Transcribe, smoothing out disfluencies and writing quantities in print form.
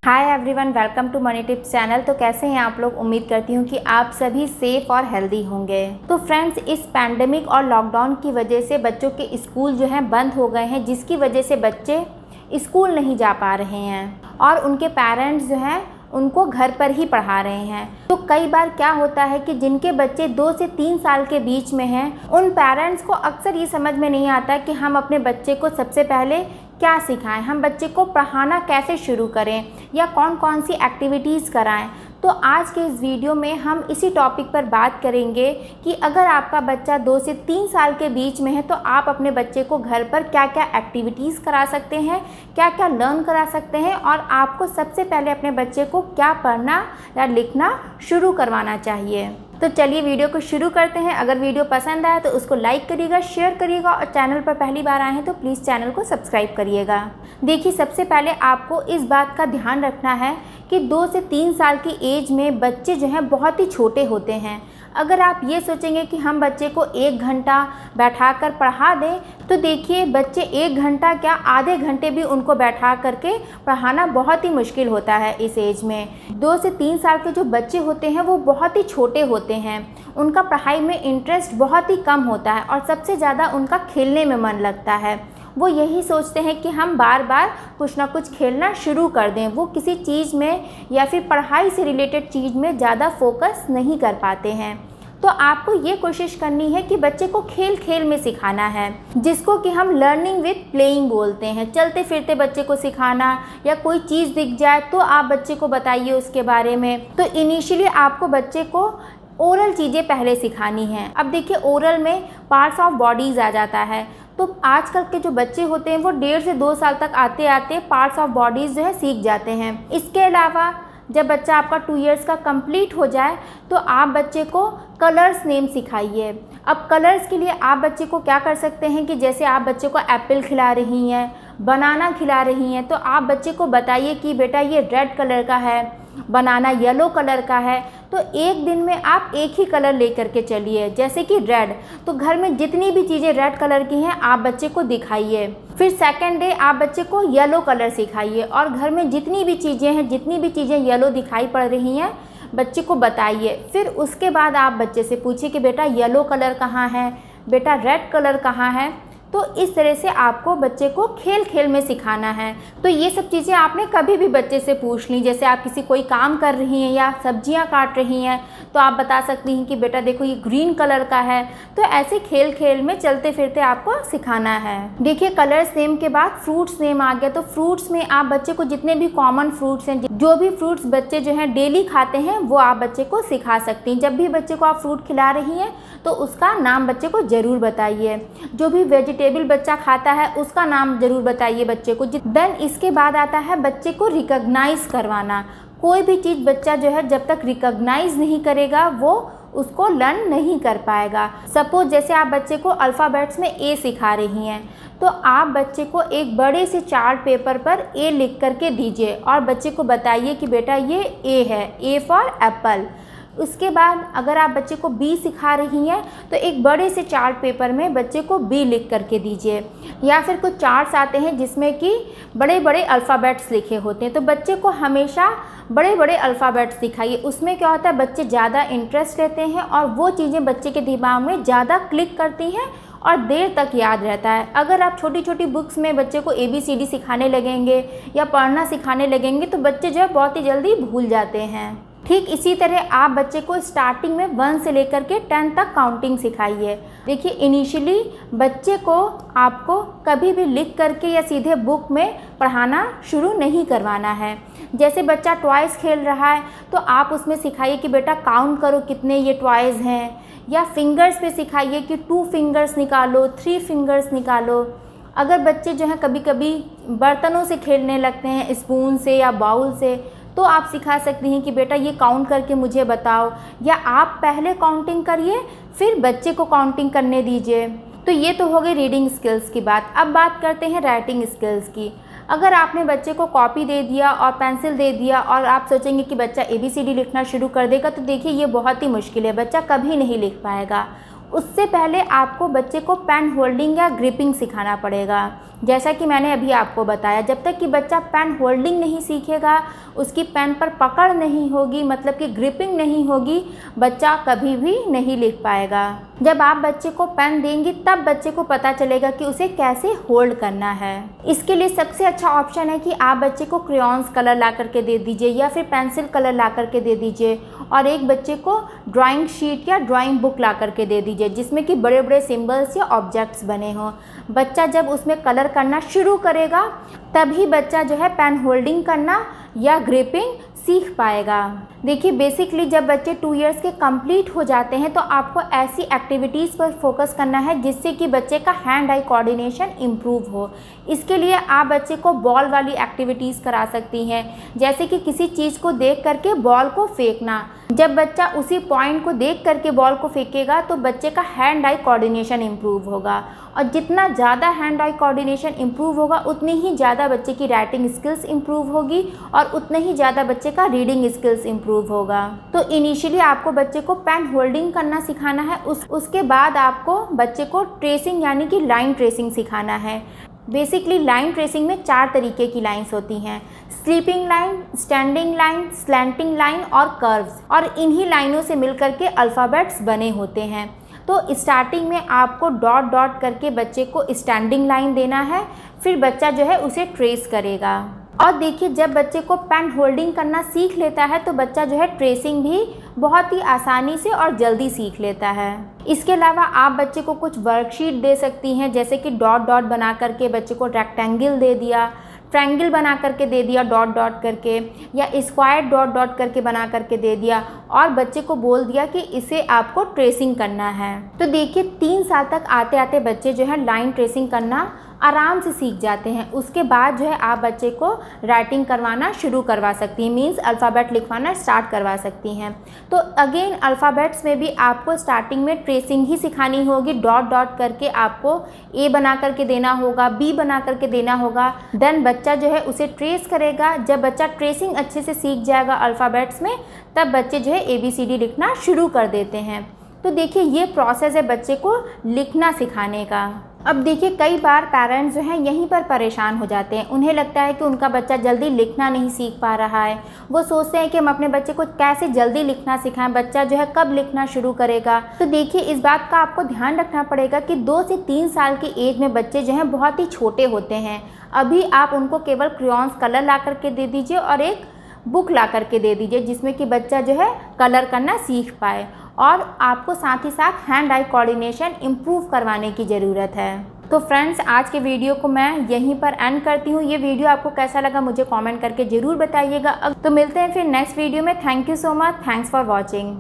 Hi everyone, welcome to money tips channel. तो कैसे हैं आप लोग? उम्मीद करती हूँ कि आप सभी सेफ और हेल्दी होंगे। तो फ्रेंड्स, इस पैंडेमिक और लॉकडाउन की वजह से बच्चों के स्कूल जो हैं बंद हो गए हैं, जिसकी वजह से बच्चे स्कूल नहीं जा पा रहे हैं और उनके पेरेंट्स जो हैं उनको घर पर ही पढ़ा रहे हैं। तो कई बार क्या होता है कि जिनके बच्चे 2 से 3 साल के बीच में हैं, उन पेरेंट्स को अक्सर ये समझ में नहीं आता कि हम अपने बच्चे को सबसे पहले क्या सिखाएं, हम बच्चे को पढ़ाना कैसे शुरू करें या कौन कौन सी एक्टिविटीज़ कराएं। तो आज के इस वीडियो में हम इसी टॉपिक पर बात करेंगे कि अगर आपका बच्चा 2 से 3 साल के बीच में है तो आप अपने बच्चे को घर पर क्या क्या एक्टिविटीज़ करा सकते हैं, क्या क्या लर्न करा सकते हैं और आपको सबसे पहले अपने बच्चे को क्या पढ़ना या लिखना शुरू करवाना चाहिए। तो चलिए वीडियो को शुरू करते हैं। अगर वीडियो पसंद आए तो उसको लाइक करिएगा, शेयर करिएगा और चैनल पर पहली बार आए हैं तो प्लीज़ चैनल को सब्सक्राइब करिएगा। देखिए, सबसे पहले आपको इस बात का ध्यान रखना है कि 2 से 3 साल की एज में बच्चे जो हैं बहुत ही छोटे होते हैं। अगर आप ये सोचेंगे कि हम बच्चे को 1 घंटा बैठाकर पढ़ा दें, तो देखिए बच्चे 1 घंटा क्या आधे घंटे भी उनको बैठा करके पढ़ाना बहुत ही मुश्किल होता है इस एज में। 2 से 3 साल के जो बच्चे होते हैं वो बहुत ही छोटे होते हैं, उनका पढ़ाई में इंटरेस्ट बहुत ही कम होता है और सबसे ज़्यादा उनका खेलने में मन लगता है। वो यही सोचते हैं कि हम बार बार कुछ ना कुछ खेलना शुरू कर दें। वो किसी चीज़ में या फिर पढ़ाई से रिलेटेड चीज़ में ज़्यादा फोकस नहीं कर पाते हैं। तो आपको ये कोशिश करनी है कि बच्चे को खेल खेल में सिखाना है, जिसको कि हम लर्निंग विथ प्लेइंग बोलते हैं। चलते फिरते बच्चे को सिखाना या कोई चीज़ दिख जाए तो आप बच्चे को बताइए उसके बारे में। तो इनिशियली आपको बच्चे को ओरल चीज़ें पहले सिखानी हैं। अब देखिए, ओरल में पार्ट्स ऑफ बॉडीज़ आ जाता है। तो आजकल के जो बच्चे होते हैं वो 1.5 से 2 साल तक आते आते पार्ट्स ऑफ बॉडीज़ जो है सीख जाते हैं। इसके अलावा जब बच्चा आपका 2 इयर्स का कंप्लीट हो जाए तो आप बच्चे को कलर्स नेम सिखाइए। अब कलर्स के लिए आप बच्चे को क्या कर सकते हैं कि जैसे आप बच्चे को एप्पल खिला रही हैं, बनाना खिला रही हैं, तो आप बच्चे को बताइए कि बेटा ये रेड कलर का है, बनाना येलो कलर का है। तो एक दिन में आप एक ही कलर लेकर के चलिए, जैसे कि रेड। तो घर में जितनी भी चीज़ें रेड कलर की हैं आप बच्चे को दिखाइए। फिर सेकंड डे आप बच्चे को येलो कलर सिखाइए और घर में जितनी भी चीज़ें हैं, जितनी भी चीज़ें येलो दिखाई पड़ रही हैं बच्चे को बताइए। फिर उसके बाद आप बच्चे से पूछिए कि बेटा येलो कलर कहाँ है, बेटा रेड कलर कहाँ है। तो इस तरह से आपको बच्चे को खेल खेल में सिखाना है। तो ये सब चीज़ें आपने कभी भी बच्चे से पूछ ली। जैसे आप किसी कोई काम कर रही हैं या सब्जियां काट रही हैं तो आप बता सकती हैं कि बेटा देखो ये ग्रीन कलर का है। तो ऐसे खेल खेल में चलते फिरते आपको सिखाना है। देखिए, कलर्स नेम के बाद फ्रूट्स नेम आ गया। तो फ्रूट्स में आप बच्चे को जितने भी कॉमन फ्रूट्स हैं, जो भी फ्रूट्स बच्चे जो हैं डेली खाते हैं, वो आप बच्चे को सिखा सकती हैं। जब भी बच्चे को आप फ्रूट खिला रही हैं तो उसका नाम बच्चे को ज़रूर बताइए। जो भी वेजिटेबल बच्चा खाता है उसका नाम ज़रूर बताइए बच्चे को। देन इसके बाद आता है बच्चे को रिकॉग्नाइज करवाना। कोई भी चीज़ बच्चा जो है जब तक रिकॉग्नाइज नहीं करेगा वो उसको लर्न नहीं कर पाएगा। सपोज जैसे आप बच्चे को अल्फ़ाबेट्स में ए सिखा रही हैं, तो आप बच्चे को एक बड़े से चार्ट पेपर पर ए लिख करके दीजिए और बच्चे को बताइए कि बेटा ये ए है, ए फॉर एप्पल। उसके बाद अगर आप बच्चे को बी सिखा रही हैं तो एक बड़े से चार्ट पेपर में बच्चे को बी लिख करके दीजिए। या फिर कुछ चार्ट्स आते हैं जिसमें कि बड़े बड़े अल्फ़ाबेट्स लिखे होते हैं, तो बच्चे को हमेशा बड़े बड़े अल्फ़ाबेट्स दिखाइए। उसमें क्या होता है, बच्चे ज़्यादा इंटरेस्ट लेते हैं और वो चीज़ें बच्चे के दिमाग में ज़्यादा क्लिक करती हैं और देर तक याद रहता है। अगर आप छोटी छोटी बुक्स में बच्चे को ABCD सिखाने लगेंगे या पढ़ना सिखाने लगेंगे तो बच्चे जो है बहुत ही जल्दी भूल जाते हैं। ठीक इसी तरह आप बच्चे को स्टार्टिंग में 1 से लेकर के 10 तक काउंटिंग सिखाइए। देखिए, इनिशियली बच्चे को आपको कभी भी लिख करके या सीधे बुक में पढ़ाना शुरू नहीं करवाना है। जैसे बच्चा टॉयज़ खेल रहा है तो आप उसमें सिखाइए कि बेटा काउंट करो कितने ये टॉयज़ हैं, या फिंगर्स पे सिखाइए कि 2 फिंगर्स निकालो, 3 फिंगर्स निकालो। अगर बच्चे जो हैं कभी कभी बर्तनों से खेलने लगते हैं, स्पून से या बाउल से, तो आप सिखा सकती हैं कि बेटा ये काउंट करके मुझे बताओ, या आप पहले काउंटिंग करिए फिर बच्चे को काउंटिंग करने दीजिए। तो ये तो हो गई रीडिंग स्किल्स की बात। अब बात करते हैं राइटिंग स्किल्स की। अगर आपने बच्चे को कॉपी दे दिया और पेंसिल दे दिया और आप सोचेंगे कि बच्चा ABCD लिखना शुरू कर देगा, तो देखिए ये बहुत ही मुश्किल है, बच्चा कभी नहीं लिख पाएगा। उससे पहले आपको बच्चे को पेन होल्डिंग या ग्रिपिंग सिखाना पड़ेगा। जैसा कि मैंने अभी आपको बताया, जब तक कि बच्चा पेन होल्डिंग नहीं सीखेगा, उसकी पेन पर पकड़ नहीं होगी, मतलब कि ग्रिपिंग नहीं होगी, बच्चा कभी भी नहीं लिख पाएगा। जब आप बच्चे को पेन देंगी तब बच्चे को पता चलेगा कि उसे कैसे होल्ड करना है। इसके लिए सबसे अच्छा ऑप्शन है कि आप बच्चे को क्रेयॉन्स कलर ला करके दे दीजिए या फिर पेंसिल कलर ला करके दे दीजिए, और एक बच्चे को ड्राइंग शीट या ड्राइंग बुक ला करके दे दीजिए जिसमें कि बड़े बड़े सिंबल्स या ऑब्जेक्ट्स बने हों। बच्चा जब उसमें कलर करना शुरू करेगा तभी बच्चा जो है पेन होल्डिंग करना या ग्रिपिंग सीख पाएगा। देखिए, बेसिकली जब बच्चे 2 इयर्स के कंप्लीट हो जाते हैं तो आपको ऐसी एक्टिविटीज़ पर फोकस करना है जिससे कि बच्चे का हैंड आई कोऑर्डिनेशन इम्प्रूव हो। इसके लिए आप बच्चे को बॉल वाली एक्टिविटीज़ करा सकती हैं, जैसे कि किसी चीज़ को देख करके बॉल को फेंकना। जब बच्चा उसी पॉइंट को देख करके बॉल को फेंकेगा तो बच्चे का हैंड आई कोऑर्डिनेशन इम्प्रूव होगा, और जितना ज़्यादा हैंड आई कोऑर्डिनेशन इम्प्रूव होगा उतनी ही ज़्यादा बच्चे की राइटिंग स्किल्स इम्प्रूव होगी और उतने ही ज़्यादा बच्चे का रीडिंग स्किल्स इम्प्रूव होगा। तो इनिशियली आपको बच्चे को पेन होल्डिंग करना सिखाना है, उसके बाद आपको बच्चे को ट्रेसिंग यानी कि लाइन ट्रेसिंग सिखाना है। बेसिकली लाइन ट्रेसिंग में 4 तरीके की लाइंस होती हैं: sleeping line, standing line, slanting line और कर्व्स, और इन्हीं लाइनों से मिलकर के अल्फ़ाबेट्स बने होते हैं। तो स्टार्टिंग में आपको डॉट डॉट करके बच्चे को स्टैंडिंग लाइन देना है, फिर बच्चा जो है उसे ट्रेस करेगा। और देखिए, जब बच्चे को पेन होल्डिंग करना सीख लेता है तो बच्चा जो है ट्रेसिंग भी बहुत ही आसानी से और जल्दी सीख लेता है। इसके अलावा आप बच्चे को कुछ वर्कशीट दे सकती हैं, जैसे कि डॉट डॉट बना करके बच्चे को रेक्टेंगल दे दिया, ट्रायंगल बना करके दे दिया डॉट डॉट करके, या स्क्वायर डॉट डॉट करके बना करके दे दिया, और बच्चे को बोल दिया कि इसे आपको ट्रेसिंग करना है। तो देखिए, 3 साल तक आते आते बच्चे जो है लाइन ट्रेसिंग करना आराम से सीख जाते हैं। उसके बाद जो है आप बच्चे को राइटिंग करवाना शुरू करवा सकती हैं, मीन्स अल्फ़ाबेट लिखवाना स्टार्ट करवा सकती हैं। तो अगेन अल्फ़ाबेट्स में भी आपको स्टार्टिंग में ट्रेसिंग ही सिखानी होगी। डॉट डॉट करके आपको ए बना करके देना होगा, बी बना करके देना होगा, देन बच्चा जो है उसे ट्रेस करेगा। जब बच्चा ट्रेसिंग अच्छे से सीख जाएगा अल्फ़ाबेट्स में, तब बच्चे जो है ABCD लिखना शुरू कर देते हैं। तो देखिए, ये प्रोसेस है बच्चे को लिखना सिखाने का। अब देखिए, कई बार पेरेंट्स जो हैं यहीं पर परेशान हो जाते हैं। उन्हें लगता है कि उनका बच्चा जल्दी लिखना नहीं सीख पा रहा है। वो सोचते हैं कि हम अपने बच्चे को कैसे जल्दी लिखना सिखाएं, बच्चा जो है कब लिखना शुरू करेगा। तो देखिए, इस बात का आपको ध्यान रखना पड़ेगा कि 2 से 3 साल की एज में बच्चे जो हैं बहुत ही छोटे होते हैं। अभी आप उनको केवल क्रेयॉन्स कलर ला करके दे दीजिए और एक बुक ला करके दे दीजिए जिसमें कि बच्चा जो है कलर करना सीख पाए, और आपको साथ ही साथ हैंड आई कोऑर्डिनेशन इम्प्रूव करवाने की ज़रूरत है। तो फ्रेंड्स, आज के वीडियो को मैं यहीं पर एंड करती हूँ। ये वीडियो आपको कैसा लगा मुझे कमेंट करके ज़रूर बताइएगा। तो मिलते हैं फिर नेक्स्ट वीडियो में। Thank you so much, thanks for watching.